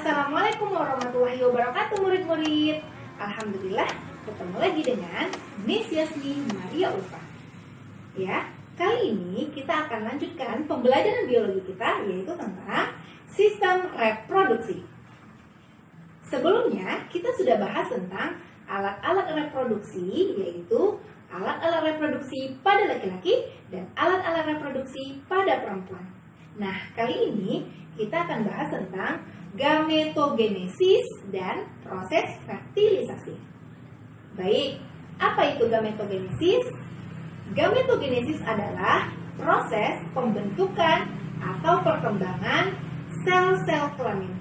Assalamualaikum warahmatullahi wabarakatuh murid-murid. Alhamdulillah ketemu lagi dengan Miss Yasmi Maria Ulfa. Ya, kali ini kita akan lanjutkan pembelajaran biologi kita, yaitu tentang sistem reproduksi. Sebelumnya kita sudah bahas tentang alat-alat reproduksi, yaitu alat-alat reproduksi pada laki-laki dan alat-alat reproduksi pada perempuan. Nah, kali ini kita akan bahas tentang gametogenesis dan proses fertilisasi. Baik, apa itu gametogenesis? Gametogenesis adalah proses pembentukan atau perkembangan sel-sel kelamin.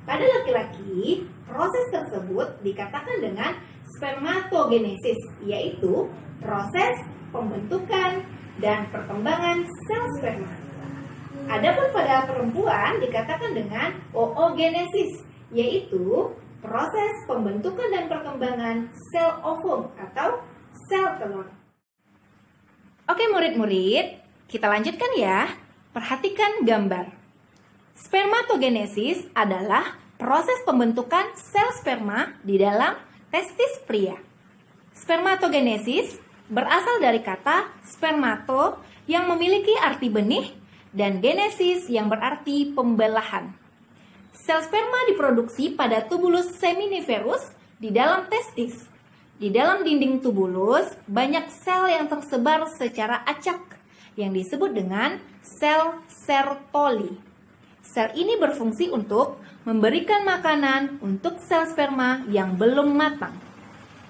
Pada laki-laki, proses tersebut dikatakan dengan spermatogenesis, yaitu proses pembentukan dan perkembangan sel sperma. Adapun pada perempuan dikatakan dengan oogenesis, yaitu proses pembentukan dan perkembangan sel ovum atau sel telur. Oke murid-murid, kita lanjutkan ya. Perhatikan gambar. Spermatogenesis adalah proses pembentukan sel sperma di dalam testis pria. Spermatogenesis berasal dari kata spermato yang memiliki arti benih dan genesis yang berarti pembelahan. Sel sperma diproduksi pada tubulus seminiferus di dalam testis. Di dalam dinding tubulus banyak sel yang tersebar secara acak yang disebut dengan sel Sertoli. Sel ini berfungsi untuk memberikan makanan untuk sel sperma yang belum matang.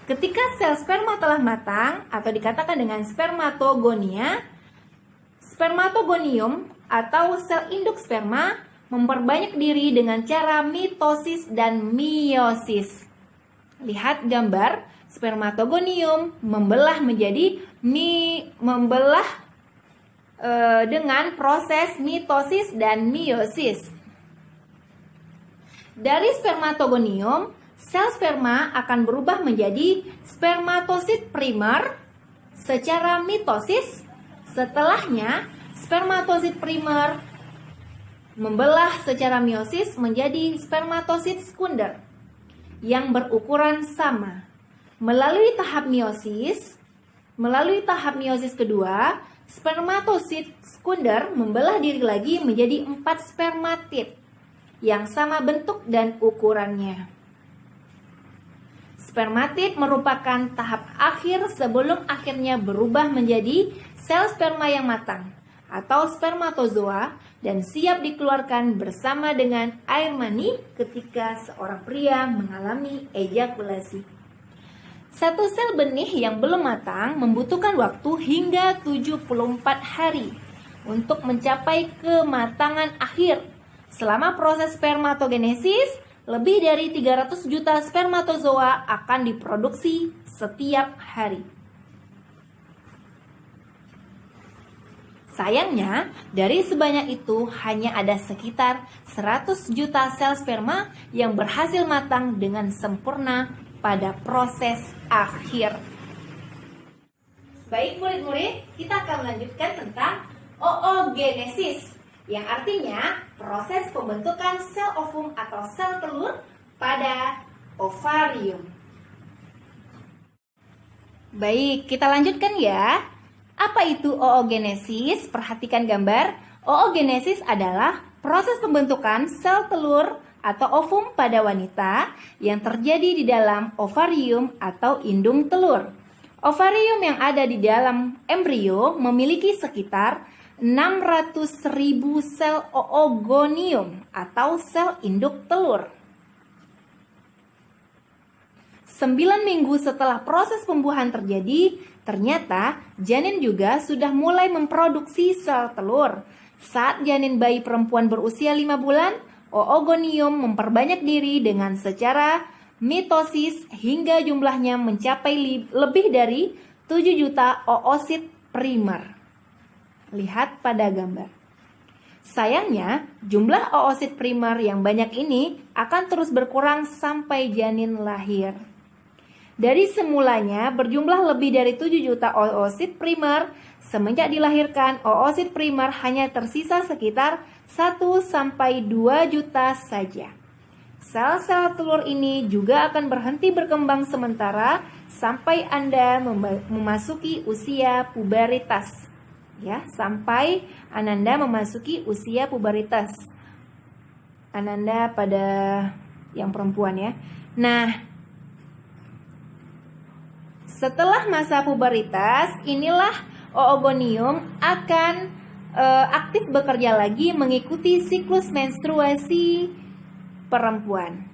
Ketika sel sperma telah matang atau dikatakan dengan spermatogonia, spermatogonium atau sel induk sperma memperbanyak diri dengan cara mitosis dan meiosis. Lihat gambar spermatogonium membelah menjadi dengan proses mitosis dan meiosis. Dari spermatogonium, sel sperma akan berubah menjadi spermatosit primer secara mitosis. Setelahnya, spermatosit primer membelah secara meiosis menjadi spermatosit sekunder yang berukuran sama. Melalui tahap meiosis kedua, spermatosit sekunder membelah diri lagi menjadi 4 spermatid yang sama bentuk dan ukurannya. Spermatid merupakan tahap akhir sebelum akhirnya berubah menjadi sel sperma yang matang atau spermatozoa dan siap dikeluarkan bersama dengan air mani ketika seorang pria mengalami ejakulasi. Satu sel benih yang belum matang membutuhkan waktu hingga 74 hari untuk mencapai kematangan akhir. Selama proses spermatogenesis, lebih dari 300 juta spermatozoa akan diproduksi setiap hari. Sayangnya, dari sebanyak itu hanya ada sekitar 100 juta sel sperma yang berhasil matang dengan sempurna pada proses akhir. Baik murid-murid, kita akan melanjutkan tentang oogenesis, yang artinya proses pembentukan sel ovum atau sel telur pada ovarium. Baik, kita lanjutkan ya. Apa itu oogenesis? Perhatikan gambar. Oogenesis adalah proses pembentukan sel telur atau ovum pada wanita yang terjadi di dalam ovarium atau indung telur. Ovarium yang ada di dalam embrio memiliki sekitar 600.000 sel oogonium atau sel induk telur. 9 minggu setelah proses pembuahan terjadi, ternyata janin juga sudah mulai memproduksi sel telur. Saat janin bayi perempuan berusia 5 bulan, oogonium memperbanyak diri dengan secara mitosis hingga jumlahnya mencapai lebih dari 7 juta oosit primer. Lihat pada gambar. Sayangnya, jumlah oosit primer yang banyak ini akan terus berkurang sampai janin lahir. Dari semulanya berjumlah lebih dari 7 juta oosit primer, semenjak dilahirkan oosit primer hanya tersisa sekitar 1-2 juta saja. Sel-sel telur ini juga akan berhenti berkembang sementara sampai Anda memasuki usia puberitas. Ya, sampai Ananda memasuki usia puberitas. Ananda pada yang perempuan ya. Nah, setelah masa puberitas, inilah oogonium akan aktif bekerja lagi mengikuti siklus menstruasi perempuan.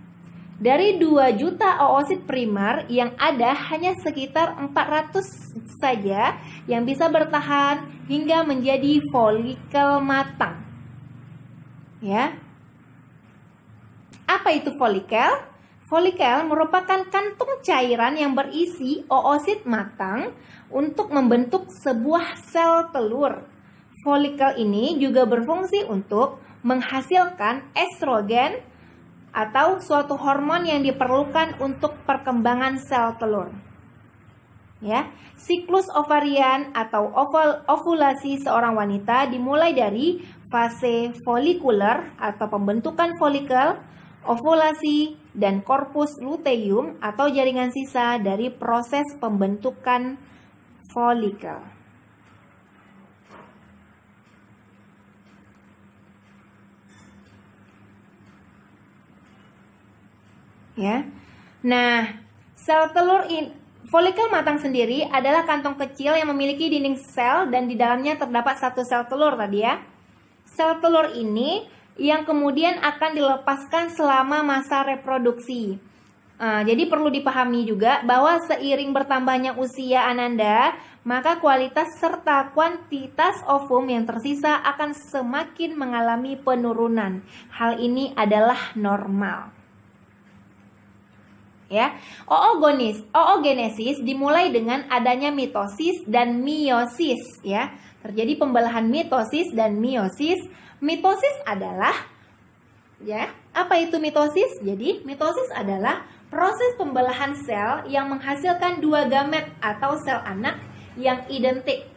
Dari 2 juta oosit primer yang ada, hanya sekitar 400 saja yang bisa bertahan hingga menjadi folikel matang. Ya. Apa itu folikel? Folikel merupakan kantung cairan yang berisi oosit matang untuk membentuk sebuah sel telur. Folikel ini juga berfungsi untuk menghasilkan estrogen atau suatu hormon yang diperlukan untuk perkembangan sel telur. Ya, siklus ovarian atau ovulasi seorang wanita dimulai dari fase folikuler atau pembentukan folikel, ovulasi, dan korpus luteum atau jaringan sisa dari proses pembentukan folikel. Ya. Nah, sel telur folikel matang sendiri adalah kantong kecil yang memiliki dinding sel dan di dalamnya terdapat satu sel telur tadi ya. Sel telur ini yang kemudian akan dilepaskan selama masa reproduksi. Jadi perlu dipahami juga bahwa seiring bertambahnya usia Ananda, maka kualitas serta kuantitas ovum yang tersisa akan semakin mengalami penurunan. Hal ini adalah normal. Ya, oogenesis dimulai dengan adanya mitosis dan meiosis ya. Terjadi pembelahan mitosis dan meiosis. Mitosis adalah ya, apa itu mitosis? Jadi, mitosis adalah proses pembelahan sel yang menghasilkan 2 gamet atau sel anak yang identik.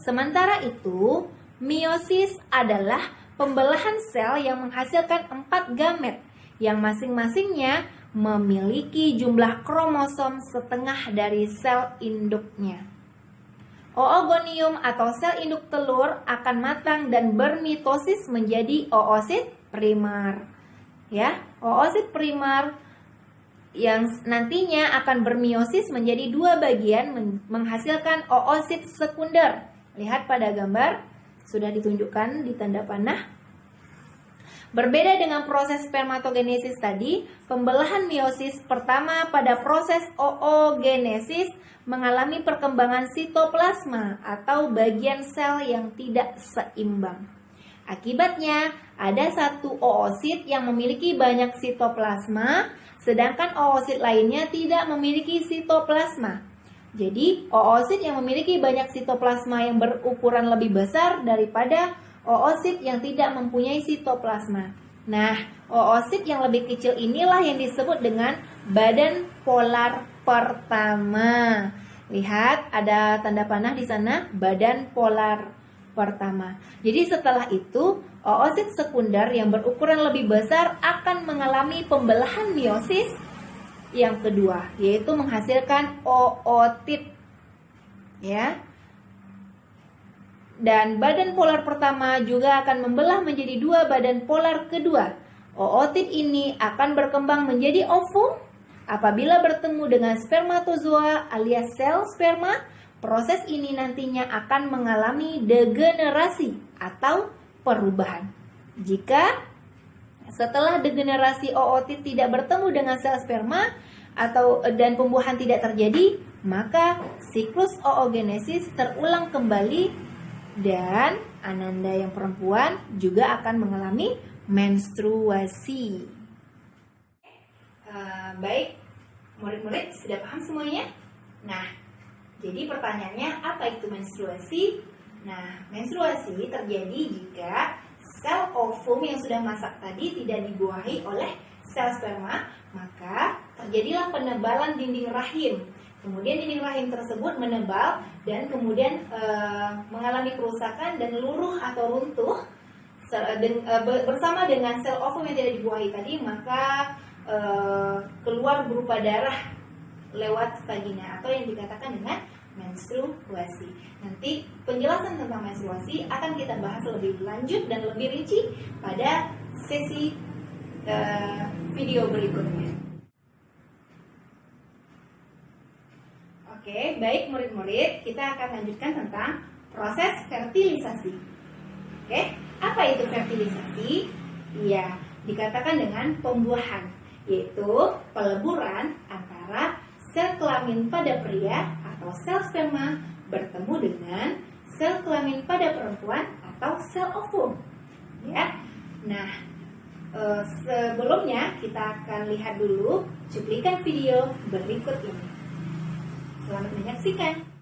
Sementara itu, meiosis adalah pembelahan sel yang menghasilkan 4 gamet yang masing-masingnya memiliki jumlah kromosom setengah dari sel induknya. Oogonium atau sel induk telur akan matang dan bermitosis menjadi oosit primer. Ya, oosit primer yang nantinya akan bermeiosis menjadi 2 bagian menghasilkan oosit sekunder. Lihat pada gambar, sudah ditunjukkan di tanda panah. Berbeda dengan proses spermatogenesis tadi, pembelahan meiosis pertama pada proses oogenesis mengalami perkembangan sitoplasma atau bagian sel yang tidak seimbang. Akibatnya, ada satu oosit yang memiliki banyak sitoplasma, sedangkan oosit lainnya tidak memiliki sitoplasma. Jadi, oosit yang memiliki banyak sitoplasma yang berukuran lebih besar daripada oosit yang tidak mempunyai sitoplasma. Nah, oosit yang lebih kecil inilah yang disebut dengan badan polar pertama. Lihat, ada tanda panah di sana, badan polar pertama. Jadi setelah itu, oosit sekunder yang berukuran lebih besar akan mengalami pembelahan meiosis yang kedua, yaitu menghasilkan ootit. Ya. Dan badan polar pertama juga akan membelah menjadi 2 badan polar kedua. Ootit ini akan berkembang menjadi ovum apabila bertemu dengan spermatozoa alias sel sperma. Proses ini nantinya akan mengalami degenerasi atau perubahan. Jika setelah degenerasi ootit tidak bertemu dengan sel sperma dan pembuahan tidak terjadi, maka siklus oogenesis terulang kembali dan Ananda yang perempuan juga akan mengalami menstruasi. Baik, murid-murid sudah paham semuanya? Nah, jadi pertanyaannya, apa itu menstruasi? Nah, menstruasi terjadi jika sel ovum yang sudah masak tadi tidak dibuahi oleh sel sperma, maka terjadilah penebalan dinding rahim. Kemudian dinding rahim tersebut menebal dan kemudian mengalami kerusakan dan luruh atau runtuh bersama dengan sel ovum yang tidak dibuahi tadi, maka keluar berupa darah lewat vagina atau yang dikatakan dengan menstruasi. Nanti penjelasan tentang menstruasi akan kita bahas lebih lanjut dan lebih rinci pada sesi video berikutnya. Oke, baik murid-murid, kita akan lanjutkan tentang proses fertilisasi. Oke, apa itu fertilisasi? Ya, dikatakan dengan pembuahan, yaitu peleburan antara sel kelamin pada pria atau sel sperma bertemu dengan sel kelamin pada perempuan atau sel ovum. Ya. Nah, sebelumnya kita akan lihat dulu cuplikan video berikut ini. Selamat menyaksikan.